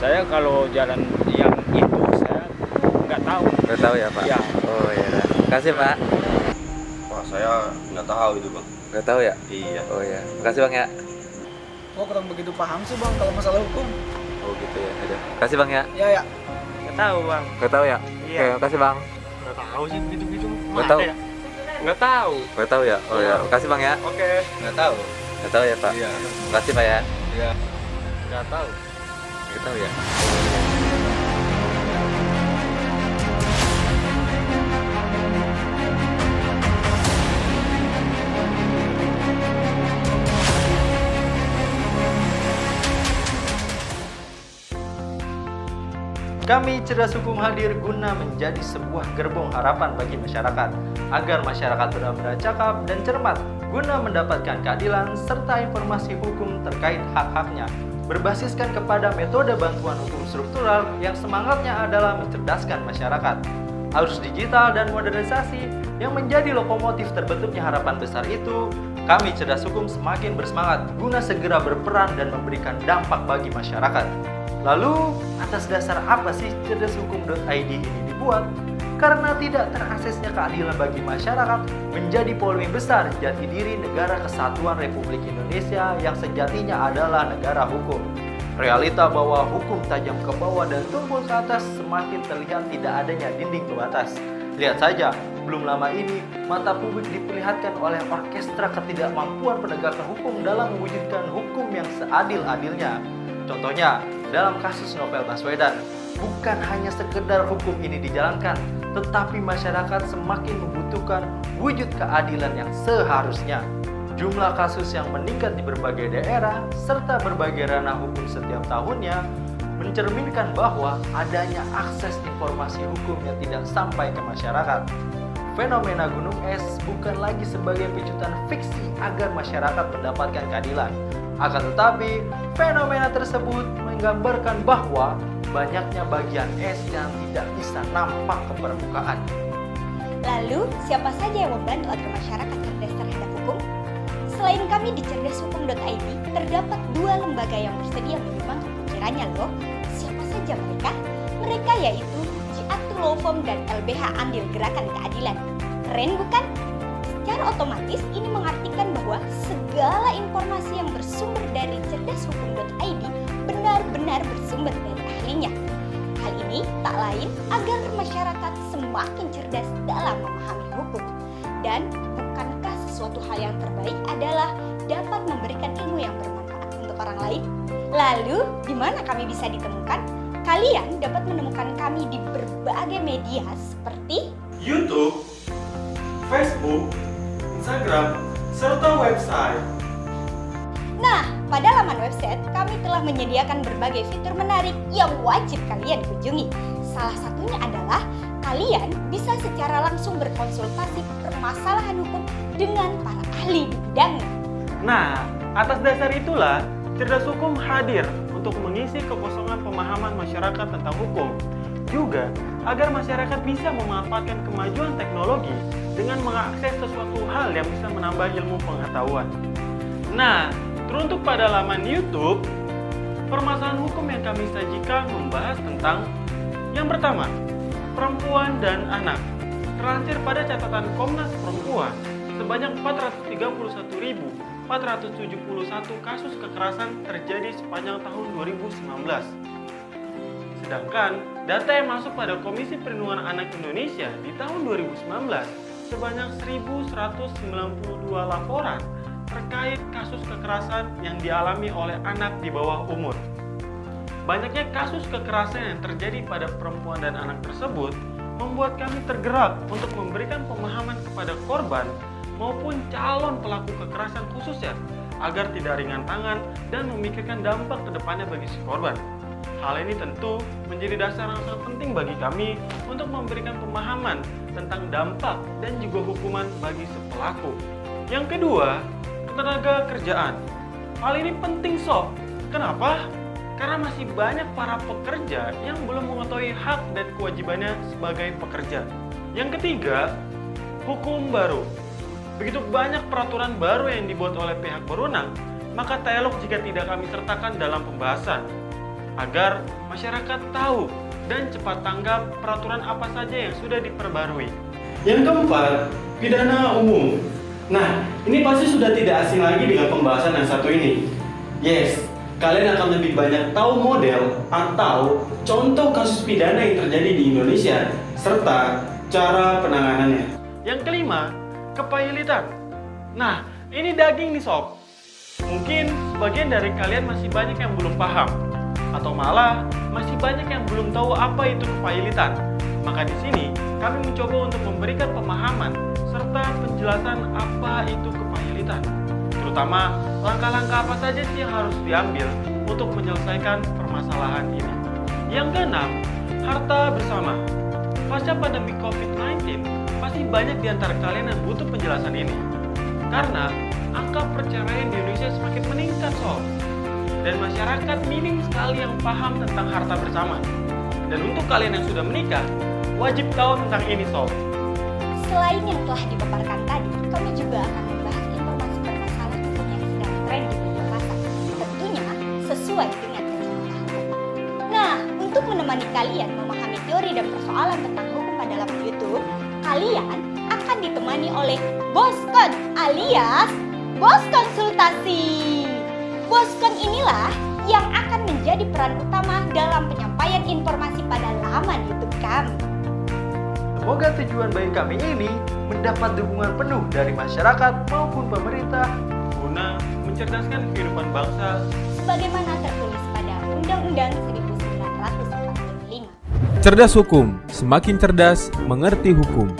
Saya kalau jalan yang itu saya nggak tahu. Nggak tahu ya Pak? Ya. Oh iya. Makasih Pak. Wah, saya nggak tahu itu bang. Nggak tahu ya? Iya. Oh iya. Makasih Bang ya. Oh, kurang begitu paham sih bang kalau masalah hukum. Oh gitu ya. Udah. Makasih Bang ya. Ya ya. Nggak tahu bang. Nggak tahu ya? Iya. Oke, makasih Bang. Nggak tahu sih gitu-gitu. Nggak tahu. Nggak tahu. Nggak tahu ya? Oh iya. Makasih Bang ya. Oke. Nggak tahu. Nggak tahu ya Pak? Iya. Makasih Pak ya. Iya. Nggak tahu. Nggak tahu ya? Kami Cerdas Hukum hadir guna menjadi sebuah gerbong harapan bagi masyarakat, agar masyarakat benar-benar cakap dan cermat guna mendapatkan keadilan serta informasi hukum terkait hak-haknya, berbasiskan kepada metode bantuan hukum struktural yang semangatnya adalah mencerdaskan masyarakat. Arus digital dan modernisasi yang menjadi lokomotif terbentuknya harapan besar itu, kami Cerdas Hukum semakin bersemangat guna segera berperan dan memberikan dampak bagi masyarakat. Lalu, atas dasar apa sih cerdashukum.id ini dibuat? Karena tidak teraksesnya keadilan bagi masyarakat menjadi polemik besar jati diri Negara Kesatuan Republik Indonesia yang sejatinya adalah negara hukum. Realita bahwa hukum tajam ke bawah dan tumpul ke atas semakin terlihat tidak adanya dinding pembatas. Lihat saja, belum lama ini mata publik diperlihatkan oleh orkestra ketidakmampuan penegakan hukum dalam mewujudkan hukum yang seadil-adilnya. Contohnya, dalam kasus Novel Baswedan, bukan hanya sekedar hukum ini dijalankan, tetapi masyarakat semakin membutuhkan wujud keadilan yang seharusnya. Jumlah kasus yang meningkat di berbagai daerah, serta berbagai ranah hukum setiap tahunnya, mencerminkan bahwa adanya akses informasi hukum yang tidak sampai ke masyarakat. Fenomena gunung es bukan lagi sebagai picutan fiksi agar masyarakat mendapatkan keadilan. Akan tetapi, fenomena tersebut menggambarkan bahwa banyaknya bagian es yang tidak bisa nampak ke permukaan. Lalu, siapa saja yang membantu agar masyarakat cerdas terhadap hukum? Selain kami di cerdashukum.id, terdapat 2 lembaga yang bersedia menyumbang pemikirannya loh. Siapa saja mereka? Mereka yaitu Jiatu Law Firm dan LBH Andil Gerakan Keadilan. Keren bukan? Secara otomatis ini mengartikan bahwa segala informasi yang bersumber dari cerdashukum.id benar-benar bersumber dari ahlinya. Hal ini tak lain agar masyarakat semakin cerdas dalam memahami hukum. Dan bukankah sesuatu hal yang terbaik adalah dapat memberikan ilmu yang bermanfaat untuk orang lain? Lalu, di mana kami bisa ditemukan? Kalian dapat menemukan kami di berbagai media seperti YouTube, Facebook, Instagram, serta website. Nah, pada laman website kami telah menyediakan berbagai fitur menarik yang wajib kalian kunjungi. Salah satunya adalah kalian bisa secara langsung berkonsultasi permasalahan hukum dengan para ahli di bidangnya. Nah, atas dasar itulah Cerdas Hukum hadir untuk mengisi kekosongan pemahaman masyarakat tentang hukum. Juga agar masyarakat bisa memanfaatkan kemajuan teknologi dengan mengakses sesuatu hal yang bisa menambah ilmu pengetahuan. Nah, teruntuk pada laman YouTube, permasalahan hukum yang kami sajikan membahas tentang yang pertama, perempuan dan anak. Terlansir pada catatan Komnas Perempuan, sebanyak 431.471 kasus kekerasan terjadi sepanjang tahun 2019. Sedangkan data yang masuk pada Komisi Perlindungan Anak Indonesia di tahun 2019 sebanyak 1.192 laporan terkait kasus kekerasan yang dialami oleh anak di bawah umur. Banyaknya kasus kekerasan yang terjadi pada perempuan dan anak tersebut membuat kami tergerak untuk memberikan pemahaman kepada korban maupun calon pelaku kekerasan khususnya agar tidak ringan tangan dan memikirkan dampak ke depannya bagi si korban. Hal ini tentu menjadi dasar yang sangat penting bagi kami untuk memberikan pemahaman tentang dampak dan juga hukuman bagi si pelaku. Yang kedua, tenaga kerjaan. Hal ini penting sob. Kenapa? Karena masih banyak para pekerja yang belum mengetahui hak dan kewajibannya sebagai pekerja. Yang ketiga, hukum baru. Begitu banyak peraturan baru yang dibuat oleh pihak berwenang, maka tak elok jika tidak kami sertakan dalam pembahasan, agar masyarakat tahu dan cepat tanggap peraturan apa saja yang sudah diperbarui. Yang keempat, pidana umum. Nah, ini pasti sudah tidak asing lagi dengan pembahasan yang satu ini. Yes, kalian akan lebih banyak tahu model atau contoh kasus pidana yang terjadi di Indonesia serta cara penanganannya. Yang kelima, kepailitan. Nah, ini daging nih sob. Mungkin sebagian dari kalian masih banyak yang belum paham atau malah masih banyak yang belum tahu apa itu kepailitan. Maka di sini kami mencoba untuk memberikan pemahaman serta penjelasan apa itu kepailitan. Terutama langkah-langkah apa saja sih yang harus diambil untuk menyelesaikan permasalahan ini. Yang keenam, harta bersama. Pasca pandemi COVID-19, pasti banyak di antara kalian yang butuh penjelasan ini. Karena angka perceraian di Indonesia semakin meningkat sob. Dan masyarakat minim sekali yang paham tentang harta bersama. Dan untuk kalian yang sudah menikah, wajib tahu tentang ini sob. Selain yang telah dipaparkan tadi, kami juga akan membahas informasi permasalahan hukum yang sedang tren di media massa. Tentunya sesuai dengan kacamata hukum. Nah, untuk menemani kalian memahami teori dan persoalan tentang hukum pada laman YouTube, kalian akan ditemani oleh Boskon alias Bos Konsultasi. Boskon inilah yang akan menjadi peran utama dalam penyampaian informasi pada laman YouTube kami. Semoga tujuan baik kami ini mendapat dukungan penuh dari masyarakat maupun pemerintah Guna mencerdaskan kehidupan bangsa sebagaimana tertulis pada Undang-Undang 1945. Cerdas Hukum, semakin cerdas mengerti hukum.